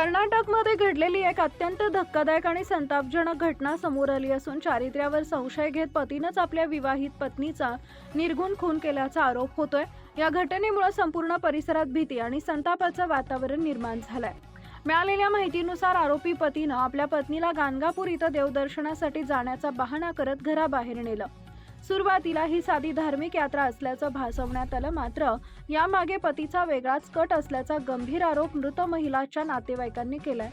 कर्नाटकमध्ये घडलेली एक अत्यंत धक्कादायक आणि संतापजनक घटना समोर आली असून चारित्र्यावर संशय घेत पतीनंच आपल्या विवाहित पत्नीचा निर्घृण खून केल्याचा आरोप होतोय। या घटनेमुळे संपूर्ण परिसरात भीती आणि संतापाचं वातावरण निर्माण झालंय। मिळालेल्या माहितीनुसार आरोपी पतीनं आपल्या पत्नीला गाणगापूर इथं देवदर्शनासाठी जाण्याचा बहाणा करत घराबाहेर नेलं। सुरुवातीला ही साधी धार्मिक यात्रा असल्याचं भासवण्यात आलं, मात्र यामागे पतीचा वेगळाच कट असल्याचा गंभीर आरोप मृत महिलाच्या नातेवाईकांनी केलाय।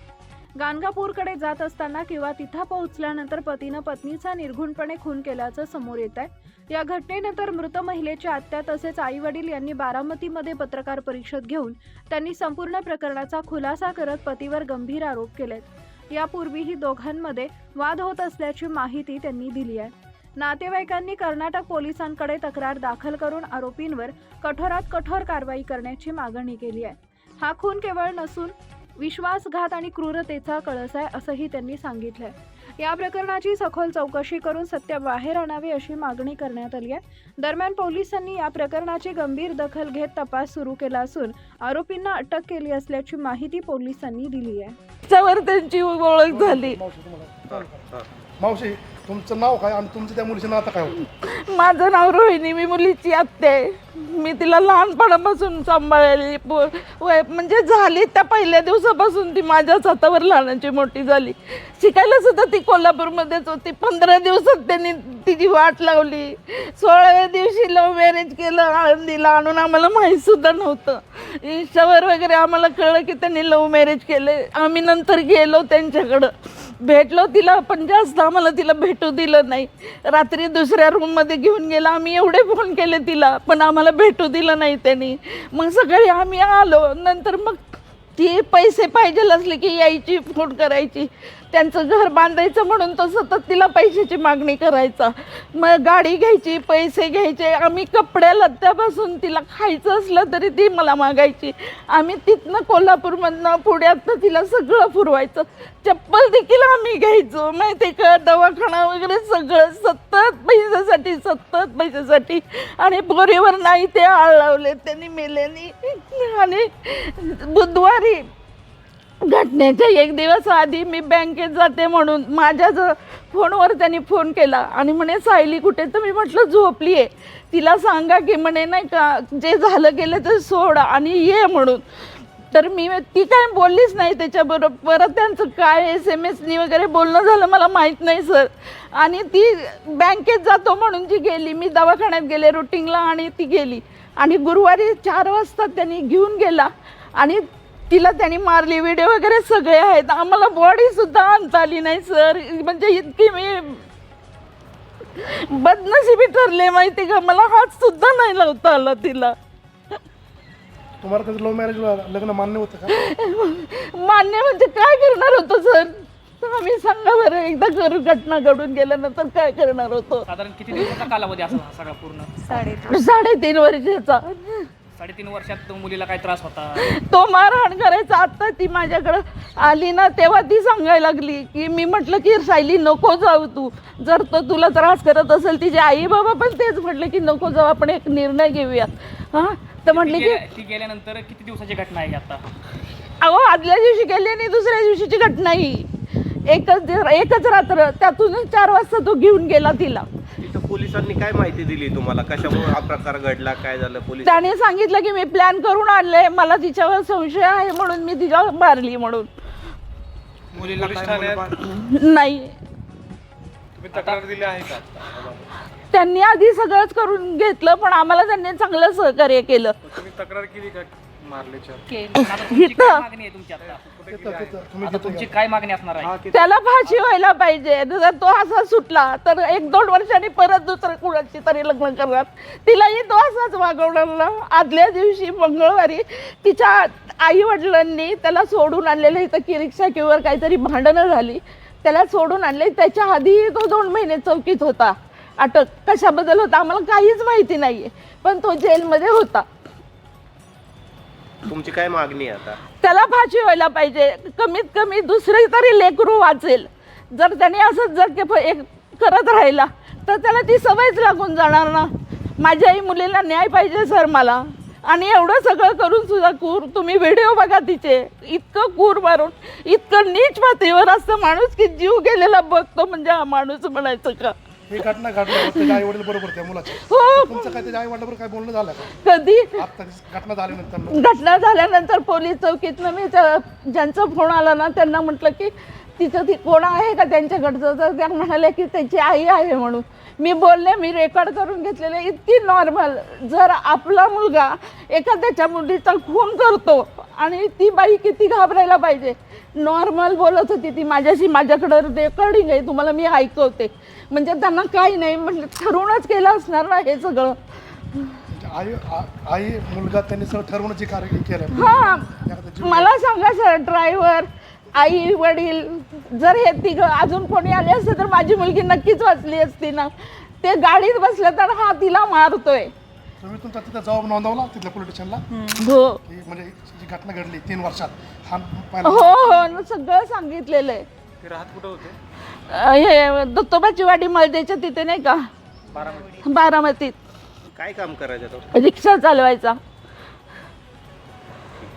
गाणगापूरकडे जात असताना किंवा तिथं पोहोचल्यानंतर पतीनं पत्नीचा निर्घृणपणे खून केल्याचं समोर येत आहे। या घटनेनंतर मृत महिलेच्या आत्या तसेच आई वडील यांनी बारामतीमध्ये पत्रकार परिषद घेऊन त्यांनी संपूर्ण प्रकरणाचा खुलासा करत पतीवर गंभीर आरोप केलेत। यापूर्वीही दोघांमध्ये वाद होत असल्याची माहिती त्यांनी दिली आहे। नातेवाईकांनी कर्नाटक पोलिसांकडे तक्रार दाखल करून आरोपींवर कठोरात कठोर कारवाई करण्याची मागणी केली आहे। हा खून केवळ नसून विश्वासघात आणि क्रूरतेचा कळस आहे असंही त्यांनी सांगितलंय। या प्रकरणाची सखोल चौकशी करून सत्य बाहेर आणावे अशी मागणी करण्यात आली आहे। दरम्यान पोलिसांनी या प्रकरणाची गंभीर दखल घेत तपास सुरू केला असून आरोपींना अटक केली असल्याची माहिती पोलिसांनी दिली आहे। त्यावर त्यांची ओळख झाली। मावशी तुमचं नाव काय आणि तुमचं त्या मुलीचं नातं काय होतं? माझं नाव रोहिणी, मी मुलीची आत्या आहे। मी तिला लहानपणापासून सांभाळली, म्हणजे झाली त्या पहिल्या दिवसापासून ती माझ्याच हातावर लहानाची मोठी झाली। शिकायला सुद्धा ती कोल्हापूरमध्येच होती। 15 दिवसात त्यांनी तिची वाट लावली। 16व्या दिवशी लव्ह मॅरेज केलं आळंदीला आणून, आम्हाला माहीत सुद्धा नव्हतं। इंस्टावर वगैरे आम्हाला कळलं की त्यांनी लव्ह मॅरेज केले। आम्ही नंतर गेलो त्यांच्याकडं, भेटलो तिला, पण जास्त आम्हाला तिला भेटू दिलं नाही। रात्री दुसऱ्या रूममध्ये घेऊन गेला। आम्ही एवढे फोन केले तिला, पण आम्हाला भेटू दिलं नाही त्यांनी। मग सकाळी आम्ही आलो, नंतर मग ती पैसे पाहिजे असले की यायची, फोन करायची। त्यांचं घर बांधायचं म्हणून तो सतत तिला पैशाची मागणी करायचा। मग गाडी घ्यायची, पैसे घ्यायचे, आम्ही कपड्या लत्त्यापासून तिला खायचं असलं तरी ती मला मागायची। आम्ही तिथनं कोल्हापूरमधनं पुण्यात तिला सगळं पुरवायचं। चप्पल देखील आम्ही घ्यायचो, माहिती का, दवाखाना वगैरे सगळं सतत पैशासाठी। आणि पोरीवर नाही ते आळ लावले त्यांनी मेल्यानी। आणि बुधवारी घटनेच्या 1 दिवस आधी मी बँकेत जाते म्हणून माझ्या फोनवर त्यांनी फोन केला आणि म्हणे सायली कुठे? तर मी म्हटलं झोपली आहे, तिला सांगा की म्हणे नाही का जे झालं गेलं ते सोड आणि ये म्हणून। तर ती काय बोललीच नाही त्याच्याबरोबर। परत त्यांचं काय SMS वगैरे बोलणं झालं मला माहीत नाही सर। आणि ती बँकेत जातो म्हणून जी गेली, मी दवाखान्यात गेले रुटीनला आणि ती गेली। आणि गुरुवारी 4 वाजता त्यांनी घेऊन गेला आणि तिला त्यांनी मारली। व्हिडिओ वगैरे सगळे आहेत। आम्हाला बॉडी सुद्धा आणता आली नाही सर। म्हणजे इतकी मी बदनशिबी ठरले, माहिती का, मला हात सुद्धा नाही लावता आला तिला। तुम्हाला त्याचं लव्ह मॅरेज लग्न मान्य होतं का? मान्य म्हणजे काय करणार होतो सर आम्ही, सांगा बरं। एकदा घटना घडून गेल्यानंतर काय करणार होतो? साधारण किती दिवसाचा कालावधी असा सगळा पूर्ण? 3.5 वर्षाचा। 3.5 वर्षात मुलीला काय त्रास होता? तो मारहाण करायचा। आता ती माझ्याकडं आली ना तेव्हा ती सांगायला लागली की, मी म्हटलं की सायली नको जाऊ तू, जर तो तुला त्रास करत असेल। तिचे आई बाबा पण तेच म्हटले की नको जाऊ, आपण एक निर्णय घेऊयात। हां, तर म्हटली की ती गेल्यानंतर किती दिवसाची घटना आहे आता? अहो आदल्या दिवशी गेली आणि दुसऱ्या दिवशीची घटना ही एकच रात्र, त्यातूनच 4 वाजता तो घेऊन गेला तिला। तिथं पोलिसांनी काय माहिती दिली तुम्हाला, कशामुळे हा प्रकार घडला, काय झालं? पोलीस त्याने सांगितलं की मी प्लॅन करून आणले, मला तिच्यावर संशय आहे म्हणून मी तिला मारली म्हणून। मुलीला नाही, तुम्ही तक्रार दिली आहे का? त्यांनी आधी सगळंच करून घेतलं, पण आम्हाला त्यांनी चांगलं सहकार्य केलं। तुम्ही तक्रार केली का मारल्याच्या? तुमची काय मागणी आहे तुमची आता? आता तुमची काय मागणी असणार आहे? त्याला फाशी व्हायला पाहिजे। जर तो असा सुटला तर 1-2 वर्षांनी परत दुसरं कुणाची तरी लग्न करणार। तिलाही तो असाच वागवणार ना। आदल्या दिवशी मंगळवारी तिच्या आई वडिलांनी त्याला सोडून आणलेलं, इथं की रिक्षा किंवा काहीतरी भांडणं झाली, त्याला सोडून आणले। त्याच्या आधी तो 2 महिने चौकीत होता। अटक कशाबद्दल होता आम्हाला काहीच माहिती नाहीये, पण तो जेलमध्ये होता। तुमची काय मागणी आहे आता? त्याला फाशी व्हायला पाहिजे। कमीत कमी दुसरे तरी लेकरू वाचेल। जर त्याने असंच जर करत राहिला तर त्याला ती सवयच लागून जाणार ना। माझ्याही मुलीला न्याय पाहिजे सर मला। आणि एवढं सगळं करून सुद्धा कूर, तुम्ही व्हिडिओ बघा तिचे, इतकं कूर मारून, इतकं नीच पातळीवर असतं माणूस की जीव गेलेला बघतो म्हणजे हा माणूस म्हणायचं का? ही घटना घडल्यावर त्याच्या आई वडील बरोबर त्या मुलाचे हो. तुमचं काय त्याच्या आई वडिलांबरोबर काय बोलणं झालं का कधी आता घटना झाल्यानंतर? घटना झाल्यानंतर पोलीस चौकीतनं मी ज्यांचा फोन आला ना त्यांना म्हटलं की तिचं ती कोण आहे का त्यांच्याकडचं, तर त्या म्हणाले की त्याची आई आहे म्हणून. मी बोलले, मी रेकॉर्ड करून घेतलेले, इतकी नॉर्मल. जर आपला मुलगा एखाद्याच्या मुलीचा खून करतो आणि ती बाई किती घाबरायला पाहिजे. नॉर्मल बोलत होती ती माझ्याशी, माझ्याकडं रेकॉर्डिंग आहे, तुम्हाला मी ऐकवते. म्हणजे त्यांना काही नाही म्हटलं, ठरवूनच केलं असणार ना हे सगळं. आई आई मुलगा त्यांनी सगळं ठरवण्याची कार्य केलं. हां, मला सांगा सर, ड्रायव्हर, आई वडील, जर हे तिघं अजून कोणी आले असते तर माझी मुलगी नक्कीच वाचली असती ना. ते गाडीत बसलं तर हा तिला मारतोय. तुम्ही तुमचा तिथं जबाब नोंदवला तिथल्या पोलीस स्टेशनला हो की म्हणजे जी घटना घडली 3 वर्षात हा हो पहिला हो, सगळं सांगितलेलं आहे. ते राहत कुठं होते? हे दत्तोबाची वाडी मळदेच्या तिथे नाही का, बारामतीत काय काम करायचं तो? रिक्षा चालवायचा.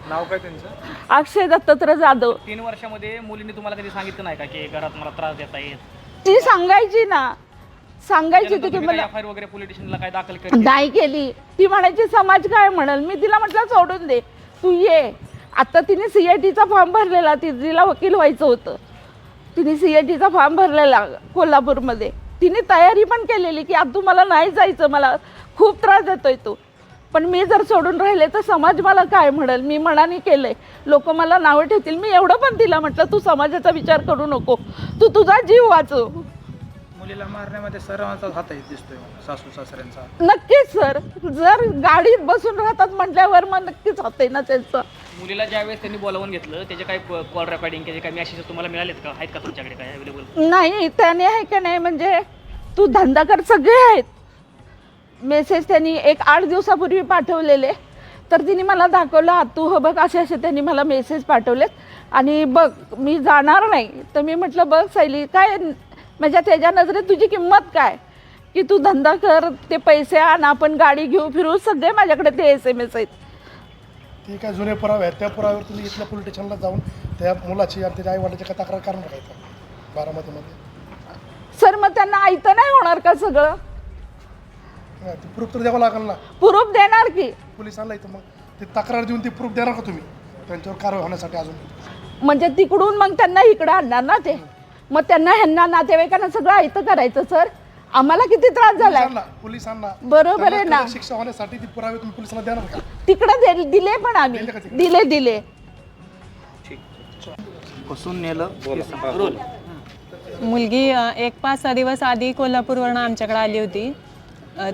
नाव काय त्यांचं? अक्षय दत्तात्रय जाधव. 3 वर्षामध्ये मुलीने तुम्हाला कधी सांगितलं नाही का की घरात मला त्रास देता येत? ती सांगायची ना, सांगायची ती की मला एफआयआर वगैरे पोलीस स्टेशनला काय दाखल केली? नाही केली. ती म्हणायची समाज काय म्हणाल. मी तिला म्हटलं सोडून दे, तू ये. आता तिने CITचा फॉर्म भरलेला, तिला वकील व्हायचं होतं. तिने CITचा फॉर्म भरलेला कोल्हापूरमध्ये. तिने तयारी पण केलेली की आता तुम्हाला नाही जायचं, मला खूप त्रास देतोय तो. पण मी जर सोडून राहिले तर समाज मला काय म्हणेल. मी मनाने केलंय, लोक मला नावं ठेवतील. मी एवढं पण तिला म्हटलं, तू समाजाचा विचार करू नको, तू तुझा जीव वाचव. मुलीला मारण्यामध्ये सर्वांचा हात दिसतोय, सासू सासऱ्यांचा. नक्कीच सर, जर गाडीत बसून राहतात म्हटल्यावर मग नक्कीच होते ना त्यांचं. मुलीला ज्यावेळेस त्यांनी बोलावून घेतलं त्याचे काही कॉल रेकॉर्डिंग, त्याचे काही मेसेज तुम्हाला मिळालेत का? आहेत का तुमच्याकडे काय अवेलेबल? नाही, त्याने आहे का नाही म्हणजे तू धंदा कर सगळे आहेत. मेसेज त्यांनी एक 8 दिवसापूर्वी पाठवलेले, तर तिने मला दाखवलं, तू हो बघ असे असे त्यांनी मला मेसेज पाठवलेत आणि बघ मी जाणार नाही. तर मी म्हटलं बघ सायली, काय म्हणजे त्याच्या नजरेत तुझी किंमत काय, की तू धंदा कर, ते पैसे आण, आपण गाडी घेऊ फिरू, सगळे माझ्याकडे ते SMS आहेत. ती काय जुने पुरावे आहेत त्या पुराव्यावर तुम्ही इथल्या पोलीस स्टेशनला जाऊन त्या मुलाची आणि त्याच्या आई वडिलाची काय तक्रार करणार आहे का बारामतीमध्ये? सर मग त्यांना ऐकतं नाही होणार का सगळं? ते प्रूफ तर द्यावं लागेल ना प्रूफ देणार की. पोलिसांना. इथं मग ते तक्रार देऊन ती प्रूफ देणार का तुम्ही त्यांच्यावर कारवाई होण्यासाठी? अजून म्हणजे तिकडून मग त्यांना इकडं आणणार ना ते. मग त्यांना ह्यांना नातेवाईकांना सगळं ऐकतं करायचं. सर आम्हाला किती त्रास झालाय. पोलिसांना बरोबर आहे ना. त्यांना शिक्षा होण्यासाठी ती पुरावे तुम्ही पोलिसांना देणार का? तिकडं दिले पण आम्ही, दिले का तिकडे? दिले. बसून नेलं. रोल. मुलगी 1-5-6 दिवस आधी कोल्हापूरवरून आमच्याकडे आली होती.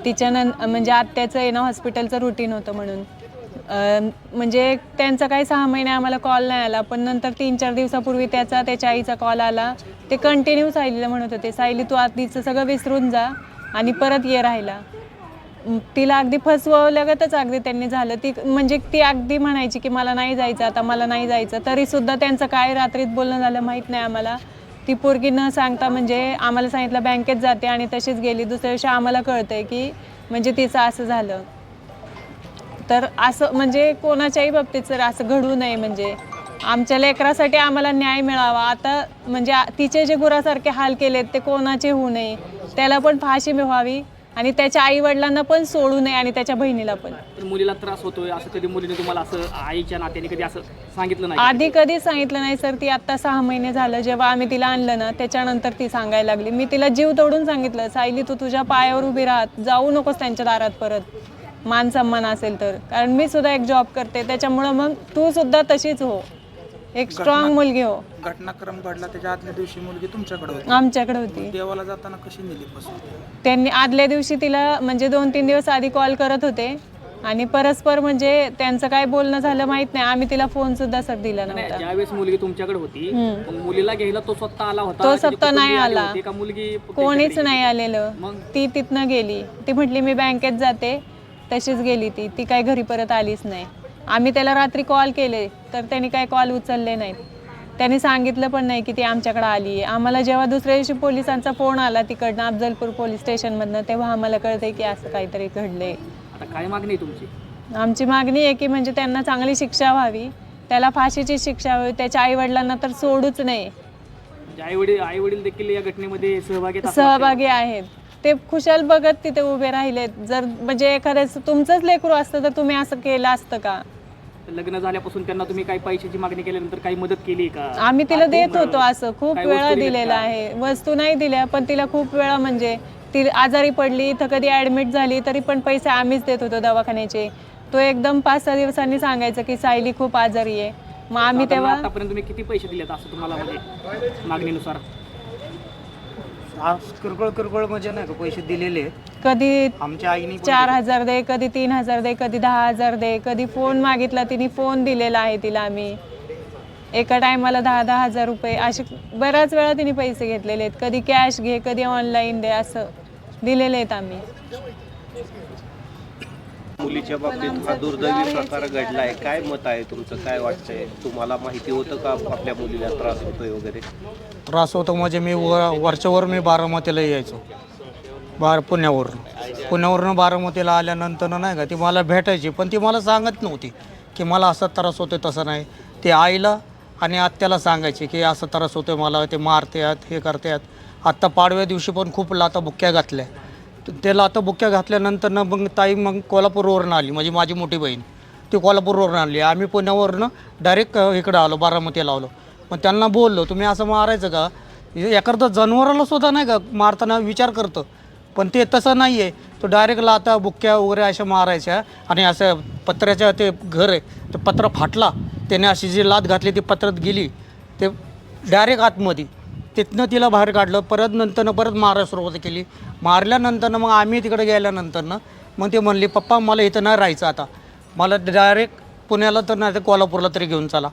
तिच्या म्हणजे आत्याचं येणं हॉस्पिटलचं रुटीन होतं म्हणून. म्हणजे त्यांचा काही 6 महिने आम्हाला कॉल नाही आला, पण नंतर 3-4 दिवसापूर्वी त्याच्या आईचा कॉल आला. ते कंटिन्यू सायलीला म्हणत होते, सायली तू आधीचं सगळं विसरून जा आणि परत ये राहायला. तिला अगदी फसवल्यागतच अगदी त्यांनी झालं. म्हणजे ती अगदी म्हणायची की मला नाही जायचं, आता मला नाही जायचं. तरीसुद्धा त्यांचं काय रात्रीत बोलणं झालं माहीत नाही आम्हाला. ती पोरगी न सांगता म्हणजे आम्हाला सांगितलं बँकेत जाते आणि तशीच गेली. दुसऱ्या दिवशी आम्हाला कळतंय की म्हणजे तिचं असं झालं. तर असं म्हणजे कोणाच्याही बाबतीत सर असं घडू नये. म्हणजे आमच्या लेकरासाठी आम्हाला न्याय मिळावा. आता म्हणजे तिचे जे गुरासारखे हाल केलेत ते कोणाचे होऊ नये. त्याला पण फाशी मिळावी आणि त्याच्या आई वडिलांना पण सोडू नये आणि त्याच्या बहिणीला पण. मुलीला त्रास होतोय असं कधी मुलीने तुम्हाला असं आईच्या नात्याने कधी असं सांगितलं नाही? आधी कधी सांगितलं नाही सर. ती आत्ता 6 महिने झालं जेव्हा आम्ही तिला आणलं ना त्याच्यानंतर ती सांगायला लागली. मी तिला जीव तोडून सांगितलं, सायली तू तुझ्या पायावर उभी राहत, जाऊ नकोस त्यांच्या दारात परत, मान सन्मान असेल तर. कारण मी सुद्धा एक जॉब करते, त्याच्यामुळं मग तू सुद्धा तशीच हो, एक स्ट्रॉंग मुलगी हो. घटनाक्रम घडला त्याच्या आदल्या दिवशी मुलगी तुमच्याकडे होती. आमच्याकडे होती. देवाला जाताना कशी नेली बसून? त्यांनी आदल्या दिवशी तिला म्हणजे 2-3 दिवस आधी कॉल करत होते आणि परस्पर म्हणजे त्यांचं काय बोलणं झालं माहित नाही. आम्ही तिला फोन सुद्धा सर दिला नव्हता. ज्यावेळेस मुलगी तुमच्याकडे होती मग मुलीला घ्यायला तो स्वतः आला होता? तो स्वतः नाही आला, का मुलगी कोणीच नाही आलेलं. मग? ती तिथनं गेली. ती म्हटली मी बँकेत जाते, तशीच गेली. ती काय घरी परत आलीच नाही. आम्ही त्याला रात्री कॉल केले तर त्यांनी काय कॉल उचलले नाहीत. त्यांनी सांगितलं पण नाही की ती आमच्याकडे आली आहे. आम्हाला जेव्हा दुसऱ्या दिवशी पोलिसांचा फोन आला तिकडनं अफजलपूर पोलीस स्टेशनमधनं, तेव्हा आम्हाला कळतंय की असं काहीतरी घडलंय. आता काय मागणी आहे तुमची? आमची मागणी आहे की म्हणजे त्यांना चांगली शिक्षा व्हावी, त्याला फाशीची शिक्षा व्हावी, त्याच्या आईवडिलांना तर सोडूच नाही. म्हणजे आई वडील देखील या घटनेमध्ये सहभागी आहेत असं वाटतंय. सहभागी आहेत. ते खुशाल बघत तिथे उभे राहिलेत. जर म्हणजे एखाद्याच तुमचंच लेकरू असतं तर तुम्ही असं केलं असतं का? लग्न झाल्यापासून त्यांना तुम्ही काही पैशाची मागणी केल्यानंतर काही मदत केली का? आम्ही तिला देत होतो, असं खूप काही वेळा वस्तू दिल्यात दिलेलं का? आहे. वस्तू नाही दिल्या पण तिला खूप वेळा म्हणजे ती आजारी पडली इथं कधी ॲडमिट झाली तरी पण पैसे आम्हीच देत होतो दवाखान्याचे. तो एकदम 5-6 दिवसांनी सांगायचं की सायली खूप आजारी आहे. मग आम्ही तेव्हा आतापर्यंत तुम्ही किती पैसे दिलेत असं तुम्हाला म्हणजे मागणीनुसार? किरकोळ म्हणजे नाही का पैसे दिलेले आहेत. कधी आमच्या आईने 4,000 दे, कधी 3,000 दे, कधी 10,000 दे, कधी फोन मागितला तिने फोन दिलेला आहे तिला आम्ही. एका टायमाला 10,000 रुपये असे बऱ्याच वेळा तिने पैसे घेतलेले आहेत. कधी कॅश घे, कधी ऑनलाईन दे, असं दिलेले आहेत आम्ही. मुलीच्या बाबतीत हा दुर्दैवी प्रकार घडलाय, काय मत आहे तुमचं? काय वाटतंय तुम्हाला? माहिती होतं का आपल्या मुलीला त्रास होतोय वगैरे? त्रास होतो म्हणजे मी वरच्यावर मी बारामतीला यायचो, पुण्यावरून बारामतीला आल्यानंतर नाही का ती मला भेटायची, पण ती मला सांगत नव्हती की मला असा त्रास होतो. तसं नाही, ते आईला आणि आत्याला सांगायचे की असं त्रास होतो मला, ते मारतात हे करतात. आत्ता पाडव्या दिवशी पण खूप लाता बुक्क्या घातल्या. ते लाता बुक्क्या घातल्यानंतर मग ताई मग कोल्हापूरवरून आली, म्हणजे माझी मोठी बहीण ती कोल्हापूरवरून आली. आम्ही पुण्यावरनं डायरेक्ट इकडं आलो, बारामतीला आलो. मग त्यांना बोललो तुम्ही असं मारायचं का? एखादं जनावराला सुद्धा नाही का मारताना विचार करतं, पण ते तसं नाही आहे. तो डायरेक्ट लाता बुक्क्या वगैरे अशा मारायच्या. आणि असं पत्र्याच्या ते घर आहे, ते पत्र फाटला, त्याने अशी जी लात घातली ती पत्रात गेली, ते डायरेक्ट आतमध्ये. तिथनं तिला बाहेर काढलं. परत मारायला सुरुवात केली. मारल्यानंतर मग आम्ही तिकडे गेल्यानंतर मग ते म्हणले पप्पा मला इथं नाही राहायचं, आता मला डायरेक्ट पुण्याला तर नाही तर कोल्हापूरला तरी घेऊन चला.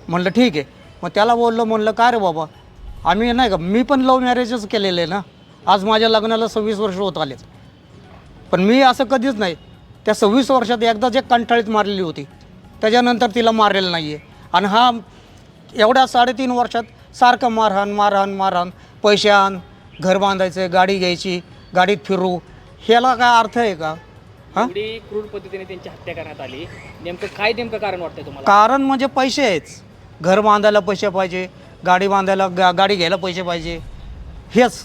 म्हणलं ठीक आहे. मग त्याला म्हणलं काय रे बाबा, आम्ही नाही का मी पण लव्ह मॅरेजच केलेलं आहे ना. आज माझ्या लग्नाला 26 वर्ष होत आलेत, पण मी असं कधीच नाही. त्या 26 वर्षात एकदा जे कंटाळीत मारलेली होती, त्याच्यानंतर तिला मारलेलं नाही आहे. आणि हा एवढ्या 3.5 वर्षात सारखं मारहाण, पैसे आण, घर बांधायचं, गाडी घ्यायची, गाडीत फिरू, ह्याला काय अर्थ आहे का? हां, एवढी क्रूर पद्धतीने त्यांची हत्या करण्यात आली, नेमकं कारण वाटतंय तुम्हाला? कारण म्हणजे पैसे आहेच. घर बांधायला पैसे पाहिजे, गाडी बांधायला गाडी घ्यायला पैसे पाहिजे, हेच.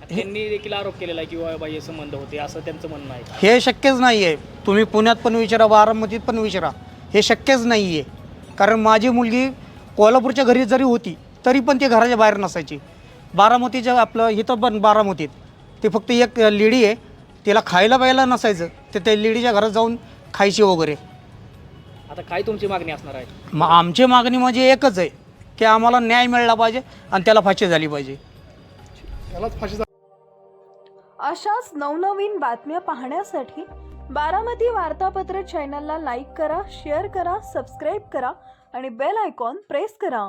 त्यांनी देखील आरोप केलेला आहे की बाह्य संबंध होते असं त्यांचं म्हणणं आहे. हे शक्यच नाही आहे. तुम्ही पुण्यात पण विचारा, बारामतीत पण विचारा, हे शक्यच नाही आहे. कारण माझी मुलगी कोल्हापूरच्या घरी जरी होती तरी पण ती घराच्या बाहेर नसायची. बारामतीच्या आपलं इथं पण बारामतीत ती फक्त एक लेडी आहे, तिला खायला प्यायला नसायचं, ते त्या लेडीच्या घरात जाऊन खायची वगैरे. आता काय तुमची मागणी असणार आहे? मग आमची मागणी म्हणजे एकच आहे की आम्हाला न्याय मिळाला पाहिजे आणि त्याला फाशी झाली पाहिजे. त्यालाच फाशी अशाच नवनवीन बातम्या पाहण्यासाठी बारामती वार्तापत्र चॅनलला लाईक करा, शेअर करा, सबस्क्राईब करा आणि बेल आयकॉन प्रेस करा.